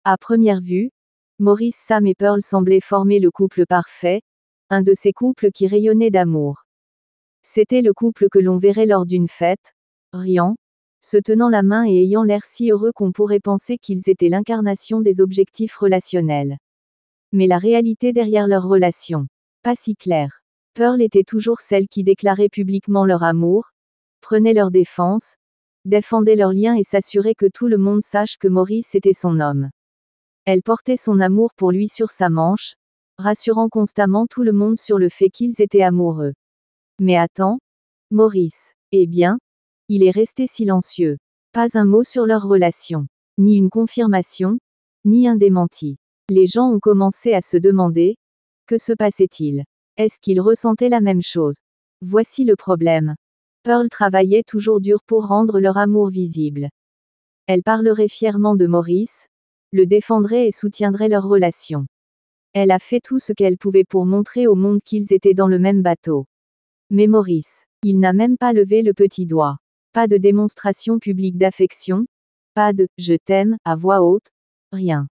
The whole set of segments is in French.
À première vue, Maurice, Sam et Pearl semblaient former le couple parfait, un de ces couples qui rayonnaient d'amour. C'était le couple que l'on verrait lors d'une fête, riant, se tenant la main et ayant l'air si heureux qu'on pourrait penser qu'ils étaient l'incarnation des objectifs relationnels. Mais la réalité derrière leur relation, pas si claire. Pearl était toujours celle qui déclarait publiquement leur amour, prenait leur défense, défendait leur lien et s'assurait que tout le monde sache que Maurice était son homme. Elle portait son amour pour lui sur sa manche, rassurant constamment tout le monde sur le fait qu'ils étaient amoureux. Mais attends, Maurice, eh bien, il est resté silencieux. Pas un mot sur leur relation. Ni une confirmation, ni un démenti. Les gens ont commencé à se demander, que se passait-il? Est-ce qu'ils ressentaient la même chose? Voici le problème. Pearl travaillait toujours dur pour rendre leur amour visible. Elle parlerait fièrement de Maurice, le défendrait et soutiendrait leur relation. Elle a fait tout ce qu'elle pouvait pour montrer au monde qu'ils étaient dans le même bateau. Mais Maurice, il n'a même pas levé le petit doigt. Pas de démonstration publique d'affection, pas de « je t'aime » à voix haute, rien.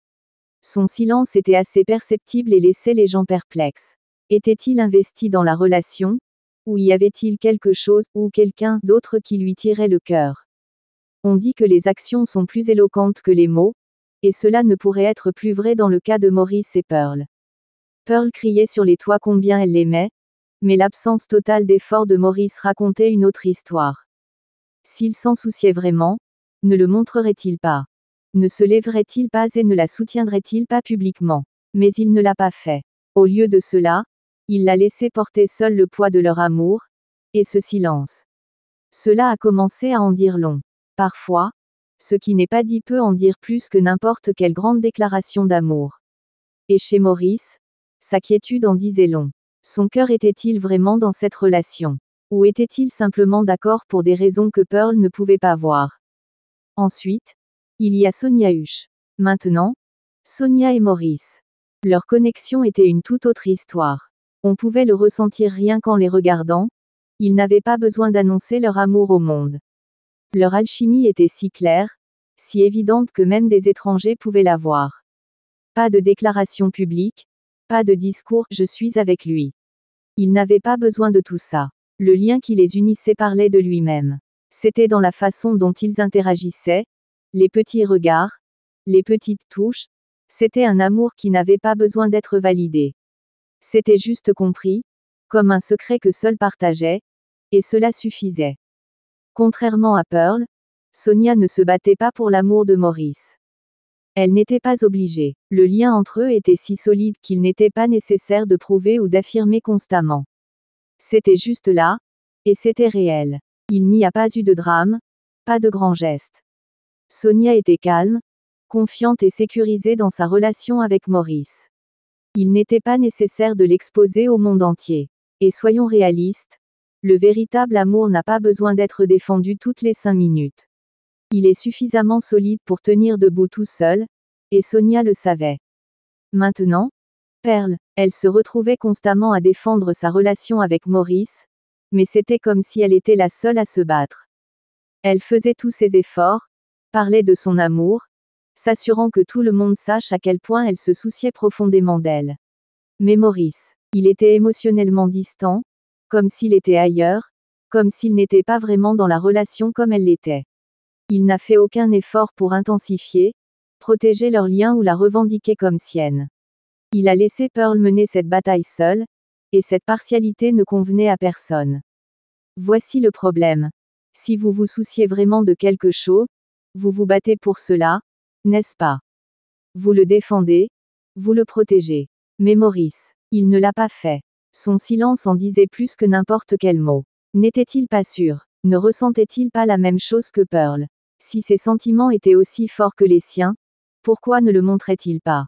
Son silence était assez perceptible et laissait les gens perplexes. Était-il investi dans la relation? Ou y avait-il quelque chose, ou quelqu'un d'autre qui lui tirait le cœur? On dit que les actions sont plus éloquentes que les mots, et cela ne pourrait être plus vrai dans le cas de Maurice et Pearl. Pearl criait sur les toits combien elle l'aimait, mais l'absence totale d'effort de Maurice racontait une autre histoire. S'il s'en souciait vraiment, ne le montrerait-il pas? Ne se lèverait-il pas et ne la soutiendrait-il pas publiquement? Mais il ne l'a pas fait. Au lieu de cela, il l'a laissé porter seul le poids de leur amour, et ce silence. Cela a commencé à en dire long. Parfois, ce qui n'est pas dit peut en dire plus que n'importe quelle grande déclaration d'amour. Et chez Maurice, sa quiétude en disait long. Son cœur était-il vraiment dans cette relation? Ou était-il simplement d'accord pour des raisons que Pearl ne pouvait pas voir? Ensuite, il y a Sonia Huche. Maintenant, Sonia et Maurice. Leur connexion était une toute autre histoire. On pouvait le ressentir rien qu'en les regardant, ils n'avaient pas besoin d'annoncer leur amour au monde. Leur alchimie était si claire, si évidente que même des étrangers pouvaient la voir. Pas de déclaration publique, pas de discours « je suis avec lui ». Ils n'avaient pas besoin de tout ça. Le lien qui les unissait parlait de lui-même. C'était dans la façon dont ils interagissaient, les petits regards, les petites touches, c'était un amour qui n'avait pas besoin d'être validé. C'était juste compris, comme un secret que seuls partageaient, et cela suffisait. Contrairement à Pearl, Sonia ne se battait pas pour l'amour de Maurice. Elle n'était pas obligée. Le lien entre eux était si solide qu'il n'était pas nécessaire de prouver ou d'affirmer constamment. C'était juste là, et c'était réel. Il n'y a pas eu de drame, pas de grands gestes. Sonia était calme, confiante et sécurisée dans sa relation avec Maurice. Il n'était pas nécessaire de l'exposer au monde entier. Et soyons réalistes, le véritable amour n'a pas besoin d'être défendu toutes les 5 minutes. Il est suffisamment solide pour tenir debout tout seul, et Sonia le savait. Maintenant, Pearl, elle se retrouvait constamment à défendre sa relation avec Maurice, mais c'était comme si elle était la seule à se battre. Elle faisait tous ses efforts, parlait de son amour, s'assurant que tout le monde sache à quel point elle se souciait profondément d'elle. Mais Maurice, il était émotionnellement distant, comme s'il était ailleurs, comme s'il n'était pas vraiment dans la relation comme elle l'était. Il n'a fait aucun effort pour intensifier, protéger leur lien ou la revendiquer comme sienne. Il a laissé Pearl mener cette bataille seule, et cette partialité ne convenait à personne. Voici le problème. Si vous vous souciez vraiment de quelque chose, vous vous battez pour cela, n'est-ce pas? Vous le défendez, vous le protégez. Mais Maurice, il ne l'a pas fait. Son silence en disait plus que n'importe quel mot. N'était-il pas sûr? Ne ressentait-il pas la même chose que Pearl? Si ses sentiments étaient aussi forts que les siens, pourquoi ne le montrait-il pas?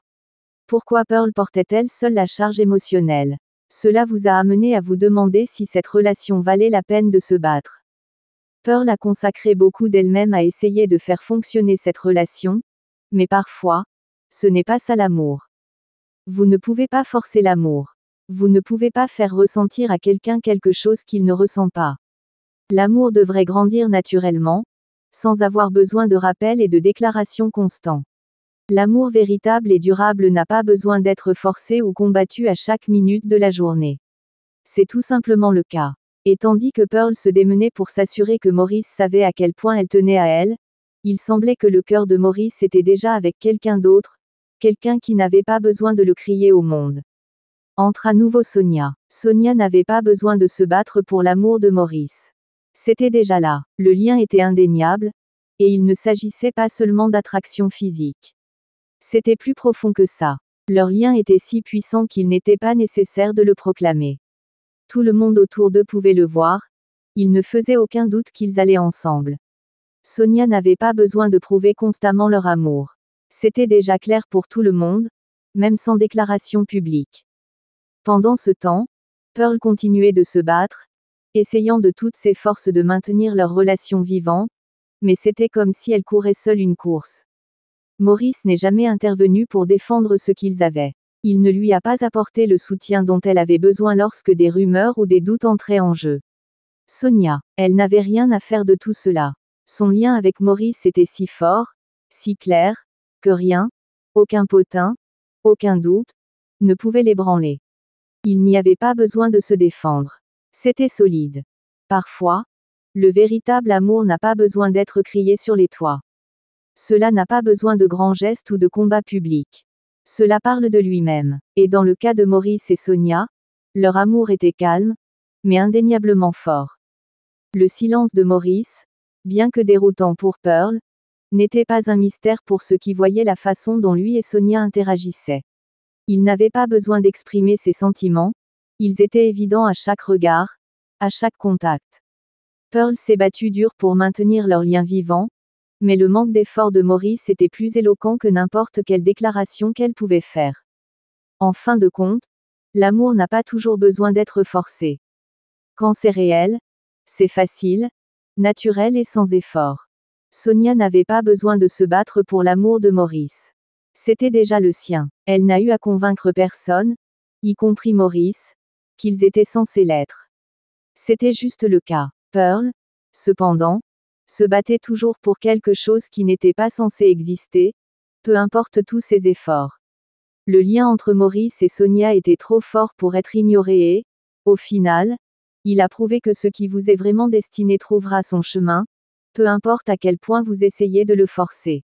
Pourquoi Pearl portait-elle seule la charge émotionnelle? Cela vous a amené à vous demander si cette relation valait la peine de se battre. Pearl a consacré beaucoup d'elle-même à essayer de faire fonctionner cette relation, mais parfois, ce n'est pas ça l'amour. Vous ne pouvez pas forcer l'amour. Vous ne pouvez pas faire ressentir à quelqu'un quelque chose qu'il ne ressent pas. L'amour devrait grandir naturellement, sans avoir besoin de rappels et de déclarations constants. L'amour véritable et durable n'a pas besoin d'être forcé ou combattu à chaque minute de la journée. C'est tout simplement le cas. Et tandis que Pearl se démenait pour s'assurer que Maurice savait à quel point elle tenait à elle, il semblait que le cœur de Maurice était déjà avec quelqu'un d'autre, quelqu'un qui n'avait pas besoin de le crier au monde. Entre à nouveau Sonia. Sonia n'avait pas besoin de se battre pour l'amour de Maurice. C'était déjà là. Le lien était indéniable, et il ne s'agissait pas seulement d'attraction physique. C'était plus profond que ça. Leur lien était si puissant qu'il n'était pas nécessaire de le proclamer. Tout le monde autour d'eux pouvait le voir, il ne faisait aucun doute qu'ils allaient ensemble. Sonia n'avait pas besoin de prouver constamment leur amour. C'était déjà clair pour tout le monde, même sans déclaration publique. Pendant ce temps, Pearl continuait de se battre, essayant de toutes ses forces de maintenir leur relation vivante, mais c'était comme si elle courait seule une course. Maurice n'est jamais intervenu pour défendre ce qu'ils avaient. Il ne lui a pas apporté le soutien dont elle avait besoin lorsque des rumeurs ou des doutes entraient en jeu. Sonia, elle n'avait rien à faire de tout cela. Son lien avec Maurice était si fort, si clair, que rien, aucun potin, aucun doute, ne pouvait l'ébranler. Il n'y avait pas besoin de se défendre. C'était solide. Parfois, le véritable amour n'a pas besoin d'être crié sur les toits. Cela n'a pas besoin de grands gestes ou de combats publics. Cela parle de lui-même. Et dans le cas de Maurice et Sonia, leur amour était calme, mais indéniablement fort. Le silence de Maurice, bien que déroutant pour Pearl, n'était pas un mystère pour ceux qui voyaient la façon dont lui et Sonia interagissaient. Il n'avait pas besoin d'exprimer ses sentiments, ils étaient évidents à chaque regard, à chaque contact. Pearl s'est battue dur pour maintenir leur lien vivant, mais le manque d'effort de Maurice était plus éloquent que n'importe quelle déclaration qu'elle pouvait faire. En fin de compte, l'amour n'a pas toujours besoin d'être forcé. Quand c'est réel, c'est facile, naturel et sans effort. Sonia n'avait pas besoin de se battre pour l'amour de Maurice. C'était déjà le sien. Elle n'a eu à convaincre personne, y compris Maurice, qu'ils étaient censés l'être. C'était juste le cas. Pearl, cependant, se battait toujours pour quelque chose qui n'était pas censé exister, peu importe tous ses efforts. Le lien entre Maurice et Sonia était trop fort pour être ignoré et, au final, il a prouvé que ce qui vous est vraiment destiné trouvera son chemin, peu importe à quel point vous essayez de le forcer.